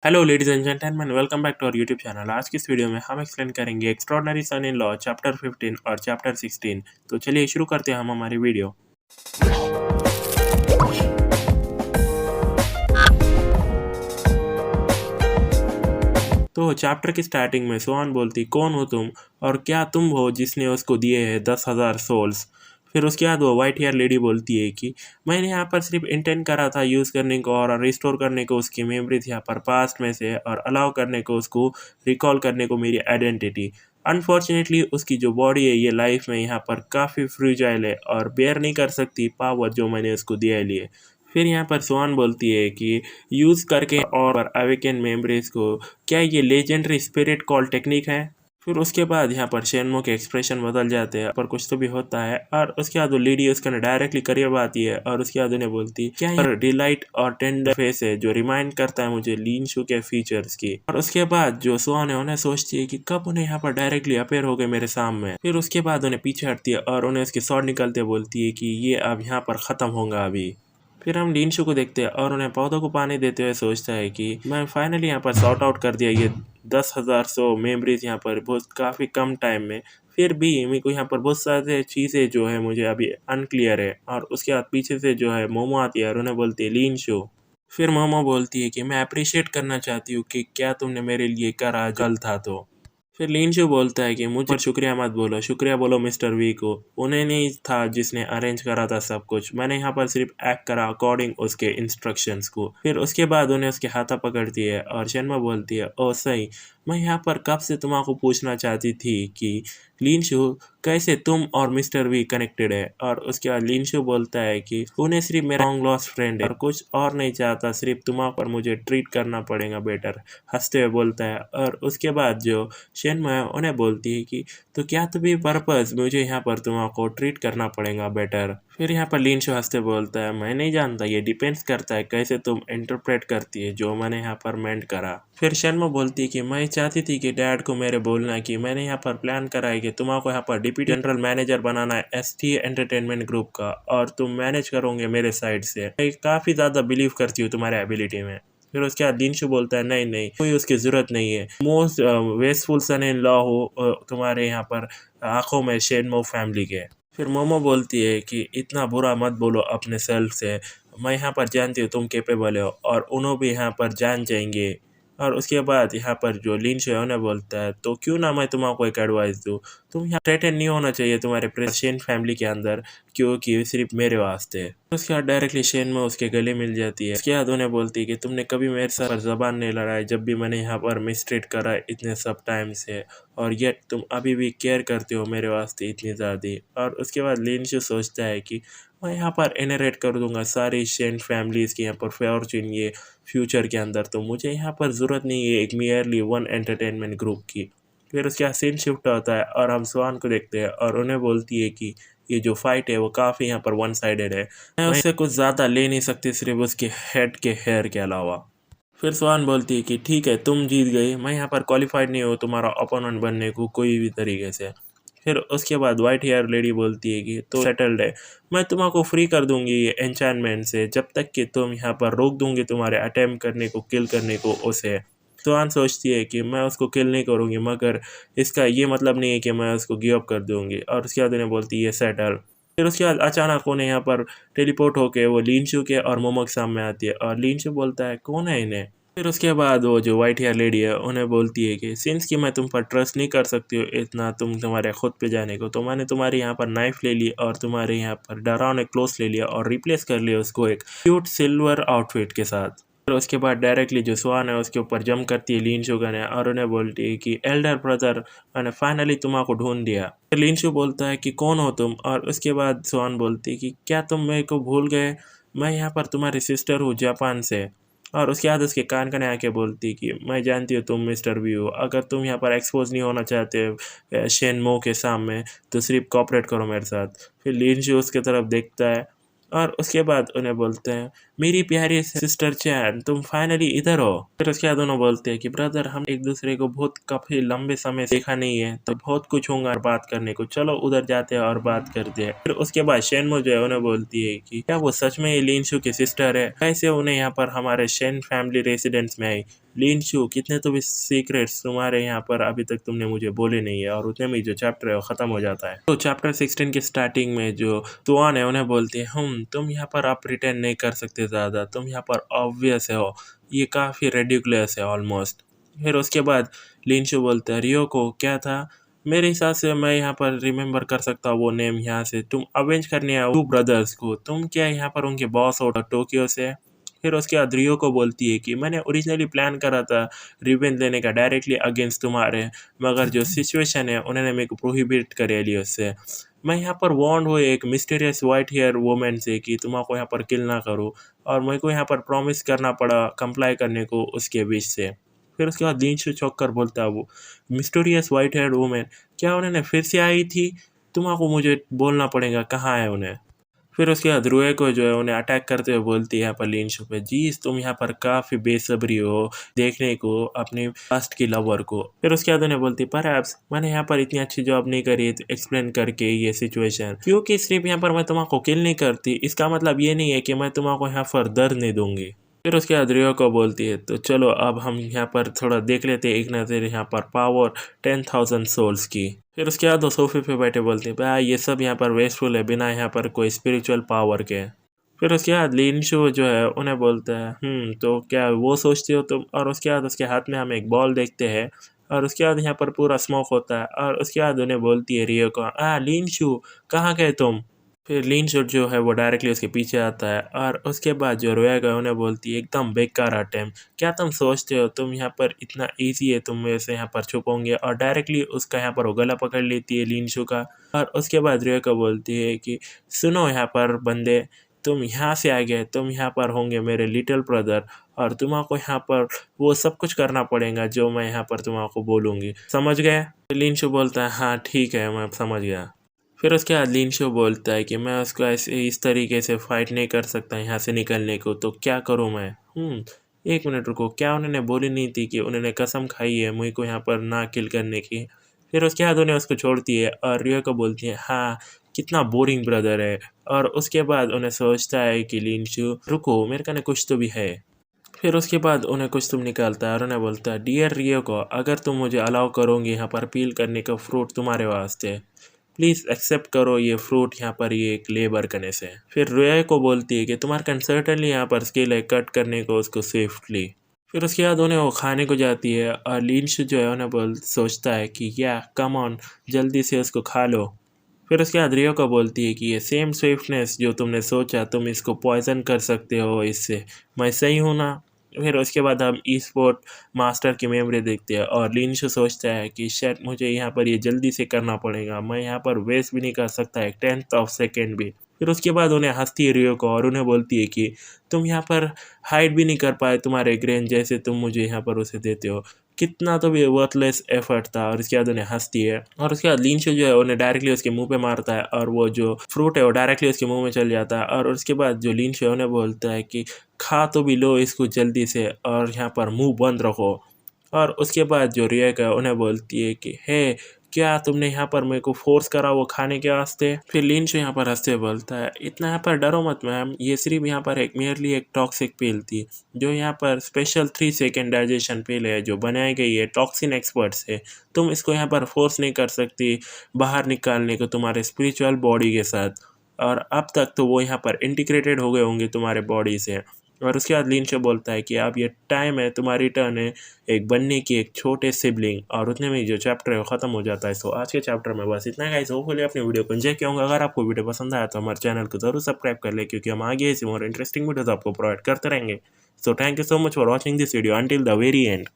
Hello ladies and gentleman, welcome back to our YouTube channel. आज की इस video में हम एक्सप्लेन करेंगे extraordinary son in law chapter 15 और चैप्टर 16। तो चलिए शुरू करते हैं हम हमारी वीडियो। तो चैप्टर की स्टार्टिंग में सुहान बोलती, कौन हो तुम और क्या तुम हो जिसने उसको दिए हैं 10,000 सोल्स। फिर उसके बाद वो वाइट हेयर लेडी बोलती है कि मैंने यहाँ पर सिर्फ इंटेंट करा था यूज़ करने को और रिस्टोर करने को उसकी मेमोरीज यहाँ पर पास्ट में से, और अलाउ करने को उसको रिकॉल करने को मेरी आइडेंटिटी। अनफॉर्चुनेटली उसकी जो बॉडी है ये लाइफ में यहाँ पर काफ़ी फ्रूजाइल है और बेयर नहीं कर सकती पावर जो मैंने उसको दिया है लिए। फिर यहाँ पर सुहान बोलती है कि यूज़ करके और अवेकन मेमोरीज को, क्या ये लेजेंडरी स्पिरिट कॉल टेक्निक है। फिर उसके बाद यहाँ पर शेनमो के एक्सप्रेशन बदल जाते हैं, पर कुछ तो भी होता है, और उसके बाद वो लेडी उसका डायरेक्टली करियर आती है और उसके बाद उन्हें बोलती है क्या ये डिलाइट और टेंडर फेस है जो रिमाइंड करता है मुझे लीन शू के फीचर्स की। और उसके बाद जो सुहान है उन्हें सोचती है कि कब उन्हें यहाँ पर डायरेक्टली अपेयर हो गए मेरे सामने। फिर उसके बाद उन्हें पीछे हटती है और उन्हें उसकी शॉट निकलते बोलती है कि ये अब यहाँ पर ख़त्म होगा अभी। फिर हम लीनशू को देखते हैं और उन्हें पौधों को पानी देते हुए सोचता है कि मैं फाइनली यहाँ पर सॉर्ट आउट कर दिया ये 10,000 मेमोरीज यहाँ पर बहुत काफ़ी कम टाइम में। फिर भी मेरे को यहाँ पर बहुत सारे चीज़ें जो है मुझे अभी अनक्लियर है। और उसके बाद पीछे से जो है मोमो आती है और उन्हें बोलती है लीनशू। फिर मोमो बोलती है कि मैं अप्रिशिएट करना चाहती हूँ कि क्या तुमने मेरे लिए करा कल था। तो फिर लीनशू बोलता है कि मुझ पर शुक्रिया मत बोलो, शुक्रिया बोलो मिस्टर वी को। उन्हें नहीं था जिसने अरेंज करा था सब कुछ, मैंने यहाँ पर सिर्फ एक्ट करा अकॉर्डिंग उसके इंस्ट्रक्शंस को। फिर उसके बाद उन्हें उसके हाथा पकड़ती है और शर्मा बोलती है ओ सही, मैं यहाँ पर कब से तुम्हारा पूछना चाहती थी कि लीनशू कैसे तुम और मिस्टर वी कनेक्टेड है। और उसके बाद लीनशू बोलता है कि उन्हें सिर्फ मेरा लॉन्ग लॉस्ट फ्रेंड है और कुछ और नहीं चाहता, सिर्फ तुम्हारा पर मुझे ट्रीट करना पड़ेगा बेटर, हंसते हुए बोलता है। और उसके बाद जो शेनमय उन्हें बोलती है कि तो क्या तुम्हें पर्पस मुझे यहाँ पर तुम्हारा ट्रीट करना पड़ेगा बेटर। फिर यहाँ पर लीनशू हंसते बोलता है मैं नहीं जानता, ये डिपेंड्स करता है कैसे तुम इंटरप्रेट करती है जो मैंने यहाँ पर मेंट करा। फिर शर्मा बोलती है कि मैं चाहती थी कि डैड को मेरे बोलना कि मैंने यहाँ पर प्लान करा है कि तुम्हारा यहाँ पर डिप्टी जनरल मैनेजर बनाना है एसटी एंटरटेनमेंट ग्रुप का, और तुम मैनेज करोगे मेरे साइड से। मैं काफ़ी ज़्यादा बिलीव करती हूँ तुम्हारे एबिलिटी में। फिर उसके बाद लीनशू बोलता है नहीं नहीं, कोई उसकी ज़रूरत नहीं है, most wasteful son in law हो तुम्हारे यहाँ पर आंखों में शेनमो फैमिली के। फिर मोमो बोलती है कि इतना बुरा मत बोलो अपने सेल्फ से, मैं यहाँ पर जानती हूँ तुम कैपेबल हो और उन्हों भी यहाँ पर जान जाएंगे। और उसके बाद यहाँ पर जो लीनशू है उन्हें बोलता है तो क्यों ना मैं तुम्हारा एक एडवाइस दूँ, तुम यहाँ थ्रेटन नहीं होना चाहिए तुम्हारे प्रेसिडेंट फैमिली के अंदर, क्योंकि सिर्फ मेरे वास्ते। उसके बाद डायरेक्टली शेन में उसके गले मिल जाती है। उसके बाद उन्हें बोलती है कि तुमने कभी मेरे साथ जबान नहीं लड़ाई जब भी मैंने यहाँ पर मिसट्रीट करा इतने सब टाइम से, और ये तुम अभी भी केयर करते हो मेरे वास्ते इतनी ज़्यादा। और उसके बाद लीनशू सोचता है कि मैं यहाँ पर इनहेरिट कर दूंगा सारी शेन फैमिलीज़ की यहाँ पर फॉर्चून ये फ्यूचर के अंदर, तो मुझे यहाँ पर ज़रूरत नहीं है एक मियरली वन एंटरटेनमेंट ग्रुप की। फिर उसके बाद सीन शिफ्ट होता है और हम स्वान को देखते हैं और उन्हें बोलती है कि ये जो फाइट है वो काफ़ी यहाँ पर वन साइडेड है, मैं उससे कुछ ज़्यादा ले नहीं सकती सिर्फ उसके हेड के हेयर के अलावा। फिर स्वान बोलती है कि ठीक है तुम जीत गई, मैं यहाँ पर क्वालिफाइड नहीं हूँ तुम्हारा ओपोनेंट बनने को कोई भी तरीके से। फिर उसके बाद वाइट हेयर लेडी बोलती है कि तो सेटल्ड है, मैं तुम्हारा फ्री कर दूंगी ये एन्चेंटमेंट से जब तक कि तुम यहाँ पर रोक दूंगी तुम्हारे अटेम्प्ट करने को किल करने को उसे। स्वान सोचती है कि मैं उसको किल नहीं करूँगी, मगर इसका ये मतलब नहीं है कि मैं उसको गिव अप कर दूंगी। और उसके बाद उन्हें बोलती है सेटल। फिर उसके बाद अचानक उन्हें यहाँ पर टेलीपोर्ट होके वो लीनशू के और मोमो के सामने आती है और लीनशू बोलता है कौन है इन्हें। फिर उसके बाद वो जो वाइट हेयर लेडी है उन्हें बोलती है कि सिंस कि मैं तुम पर ट्रस्ट नहीं कर सकती हो इतना तुम्हारे खुद पे जाने को, तो मैंने तुम्हारे यहाँ पर नाइफ ले ली और तुम्हारे यहाँ पर डरावने क्लोथ ले लिया और रिप्लेस कर लिया उसको एक क्यूट सिल्वर आउटफिट के साथ। फिर उसके बाद डायरेक्टली जो स्वान है उसके ऊपर जम करती है लीनशू गन और उन्हें बोलती है कि एल्डर ब्रदर, मैंने फाइनली तुम्हारा ढूंढ दिया। फिर लीनशू बोलता है कि कौन हो तुम, और उसके बाद स्वान बोलती है कि क्या तुम मेरे को भूल गए, मैं यहाँ पर तुम्हारी सिस्टर हूँ जापान से। और उसके बाद उसके कान कने आके बोलती कि मैं जानती हूँ तुम मिस्टर वी हो, अगर तुम यहाँ पर एक्सपोज नहीं होना चाहते शेन मो के सामने तो सिर्फ कॉपरेट करो मेरे साथ। फिर लीनशू उसके तरफ देखता है और उसके बाद उन्हें बोलते हैं मेरी प्यारी सिस्टर चैन, तुम फाइनली इधर हो। फिर उसके बाद दोनों बोलते हैं कि ब्रदर, हम एक दूसरे को बहुत काफी लंबे समय से देखा नहीं है, तो बहुत कुछ होगा बात करने को, चलो उधर जाते हैं और बात करते हैं। फिर उसके बाद शेनमो जो है उन्हें बोलती है कि क्या वो सच में लिनशु की सिस्टर है, कैसे उन्हें यहाँ पर हमारे शेन फैमिली रेसिडेंस में आई। लिनशु, कितने तो भी सीक्रेट्स तुम्हारे यहाँ पर अभी तक तुमने मुझे बोले नहीं है। और उतने में जो चैप्टर है वो खत्म हो जाता है। तो चैप्टर 16 के स्टार्टिंग में जो तुआन है उन्हें बोलती है, तुम यहाँ पर आप प्रिटेंड नहीं कर सकते ज़्यादा, तुम यहाँ पर ऑब्वियस हो, ये काफ़ी रेडिकुलस है ऑलमोस्ट। फिर उसके बाद लिनशु बोलता है, रियो को क्या था, मेरे हिसाब से मैं यहाँ पर रिमेम्बर कर सकता हूँ वो नेम यहाँ से, तुम अवेंज करने आओ टू ब्रदर्स को, तुम क्या यहाँ पर उनके बॉस हो टोक्यो से। फिर उसके बाद रियो को बोलती है कि मैंने ओरिजिनली प्लान करा था रिवेंज लेने का डायरेक्टली अगेंस्ट तुम्हारे, मगर जो सिचुएशन है उन्होंने मेरे को प्रोहिबिट करे लिया उससे। मैं यहाँ पर वॉन्ड हुए एक मिस्टीरियस वाइट हेयर वुमेन से कि तुम्हारा यहाँ पर किल ना करो, और मेरे को यहाँ पर प्रॉमिस करना पड़ा कंप्लाई करने को उसके विश से। फिर उसके बाद लिनशु चौंक कर बोलता है, वो मिस्टीरियस वाइट हेयर वुमेन क्या उन्होंने फिर से आई थी, तुम्हारा मुझे बोलना पड़ेगा कहाँ है उन्हें। फिर उसके बाद रुए को जो है उन्हें अटैक करते हुए बोलती है यहाँ पर लिनशु पे, जी तुम यहाँ पर काफ़ी बेसब्री हो देखने को अपने पास्ट की लवर को। फिर उसके बाद उन्हें बोलती, परहैप्स मैंने यहाँ पर इतनी अच्छी जॉब नहीं करी तो एक्सप्लेन करके ये सिचुएशन, क्योंकि सिर्फ यहाँ पर मैं तुम्हारा किल नहीं करती इसका मतलब ये नहीं है कि मैं तुम्हारा यहाँ पर दर्द नहीं दूंगी। फिर उसके बाद रियो को बोलती है, तो चलो अब हम यहाँ पर थोड़ा देख लेते हैं एक नज़र यहाँ पर पावर 10,000 सोल्स की। फिर उसके बाद वो सोफे पे बैठे बोलते हैं, भाई ये सब यहाँ पर वेस्टफुल है बिना यहाँ पर कोई स्पिरिचुअल पावर के। फिर उसके बाद लिनशु जो है उन्हें बोलता है, तो क्या वो सोचती हो तुम। और उसके बाद उसके हाथ में हम एक बॉल देखते हैं, और उसके बाद यहाँ पर पूरा स्मोक होता है, और उसके बाद उन्हें बोलती है रियो को, लिनशु कहाँ गए तुम। फिर लिनशु जो है वो डायरेक्टली उसके पीछे आता है, और उसके बाद जो रोएगा उन्हें बोलती है, एकदम बेकार अटेम्प्ट, क्या तुम सोचते हो तुम यहाँ पर इतना इजी है तुम मेरे से यहाँ पर छुपोगे। और डायरेक्टली उसका यहाँ पर वो गला पकड़ लेती है लिनशु का। और उसके बाद रियो को बोलती है कि सुनो यहाँ पर बंदे, तुम यहाँ से आ गए, तुम यहाँ पर होंगे मेरे लिटिल ब्रदर, और तुम्हारा यहाँ पर वो सब कुछ करना पड़ेगा जो मैं यहाँ पर तुम्हारा बोलूँगी, समझ गए। लिनशु बोलता है, हाँ ठीक है मैं समझ गया। फिर उसके बाद लिनशु बोलता है कि मैं उसको ऐसे इस तरीके से फाइट नहीं कर सकता यहाँ से निकलने को, तो क्या करूँ मैं। एक मिनट रुको, क्या उन्होंने बोली नहीं थी कि उन्होंने कसम खाई है मुझे को यहाँ पर ना किल करने की। फिर उसके बाद उन्हें उसको छोड़ती है और रियो को बोलती है, हाँ कितना बोरिंग ब्रदर है। और उसके बाद उन्हें सोचता है कि लिनशु रुको, मेरे कहने कुछ तो भी है। फिर उसके बाद उन्हें कुछ तुम निकालता है और उन्हें बोलता है, डियर रियो को, अगर तुम मुझे अलाउ करोगे यहाँ पर पील करने का फ्रूट तुम्हारे वास्ते, प्लीज़ एक्सेप्ट करो ये फ्रूट यहाँ पर ये एक लेबर करने से। फिर रोया को बोलती है कि तुम्हारा कंसर्टनली यहाँ पर स्किल है कट करने को उसको सेफ्टली। फिर उसके बाद उन्हें वो खाने को जाती है, और लिनशु जो है उन्हें सोचता है कि या कम ऑन जल्दी से उसको खा लो। फिर उसके बाद रियो को बोलती है कि ये सेम स्विफ्टनेस जो तुमने सोचा तुम इसको पॉइजन कर सकते हो इससे, मैं सही हूँ ना। फिर उसके बाद हम ई स्पोर्ट मास्टर की मेमोरी देखते हैं, और लिनशु सोचता है कि शायद मुझे यहाँ पर ये जल्दी से करना पड़ेगा, मैं यहाँ पर वेस्ट भी नहीं कर सकता एक 10th ऑफ सेकेंड भी। फिर उसके बाद उन्हें हंसती है रियो को और उन्हें बोलती है कि तुम यहाँ पर हाइड भी नहीं कर पाए तुम्हारे ग्रेन जैसे तुम मुझे यहाँ पर उसे देते हो, कितना तो भी वर्थलेस एफर्ट था। और उसके बाद उन्हें हंसती है, और उसके बाद लिनशु जो है उन्हें डायरेक्टली उसके मुंह पे मारता है, और वो जो फ्रूट है वो डायरेक्टली उसके मुंह में चल जाता है। और उसके बाद जो लिनशु है उन्हें बोलता है कि खा तो भी लो इसको जल्दी से, और यहाँ पर मुंह बंद रखो। और उसके बाद जो रिया है उन्हें बोलती है कि हे क्या तुमने यहाँ पर मेरे को फोर्स करा वो खाने के वास्ते। फिर लिनशु यहाँ पर हंसते बोलता है, इतना यहाँ पर डरो मत मैम, ये सिर्फ यहाँ पर एक मेयरली एक टॉक्सिक पिल थी जो यहाँ पर स्पेशल 3 सेकेंड डाइजेशन पिल है जो बनाई गई है टॉक्सिन एक्सपर्ट से। तुम इसको यहाँ पर फोर्स नहीं कर सकती बाहर निकालने को तुम्हारे स्पिरिचुअल बॉडी के साथ, और अब तक तो वो यहाँ पर इंटीग्रेटेड हो गए होंगे तुम्हारे बॉडी से। और उसके बाद लिनशु बोलता है कि अब ये टाइम है तुम्हारी टर्न है एक बनने की एक छोटे सिबलिंग। और उतने में जो चैप्टर है वो ख़त्म हो जाता है। सो आज के चैप्टर में बस इतना गाइस, होपफुली अपनी वीडियो को एंजॉय किया होगा। अगर आपको वीडियो पसंद आया तो हमारे चैनल को जरूर सब्सक्राइब कर ले, क्योंकि हम आगे ऐसे और इंटरेस्टिंग वीडियोस आपको प्रोवाइड करते रहेंगे। So thank you so much for watching this video until the very and.